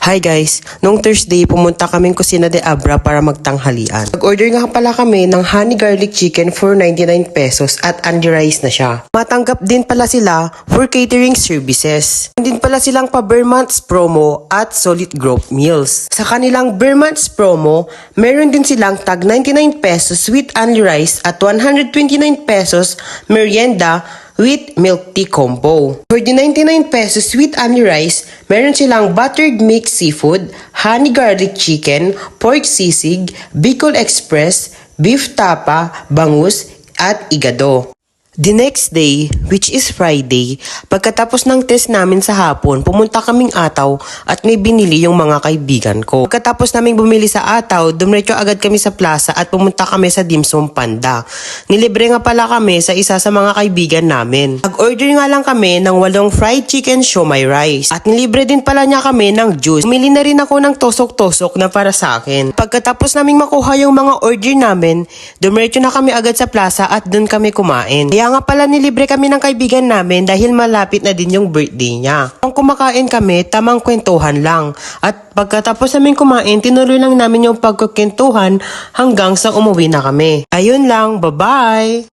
Hi guys, noong Thursday pumunta kaming Kusina de Abra para magtanghalian. Nag-order nga pala kami ng honey garlic chicken for 99 pesos at only rice na siya. Matanggap din pala sila for catering services. Din pala silang pa bare months promo at solid growth meals. Sa kanilang bare months promo, meron din silang tag 99 pesos with only rice at 129 pesos merienda with milk tea combo. For the 99 pesos with only rice, meron silang buttered mixed seafood, honey garlic chicken, pork sisig, Bicol Express, beef tapa, bangus, at igado. The next day, which is Friday, pagkatapos ng test namin sa hapon, pumunta kaming Ataw at may binili yung mga kaibigan ko. Pagkatapos naming bumili sa Ataw, dumiretso agad kami sa plaza at pumunta kami sa Dim Sum Panda. Nilibre nga pala kami sa isa sa mga kaibigan namin. Nag-order nga lang kami ng 8 fried chicken siomai rice at nilibre din pala niya kami ng juice. Bumili na rin ako ng tosok-tosok na para sa akin. Pagkatapos naming makuha yung mga order namin, dumiretso na kami agad sa plaza at doon kami kumain. Kaya nga pala nilibre kami ng kaibigan namin dahil malapit na din yung birthday niya. Nung kumakain kami, tamang kwentuhan lang. At pagkatapos namin kumain, tinuloy lang namin yung pagkukwentuhan hanggang sa umuwi na kami. Ayun lang, bye-bye!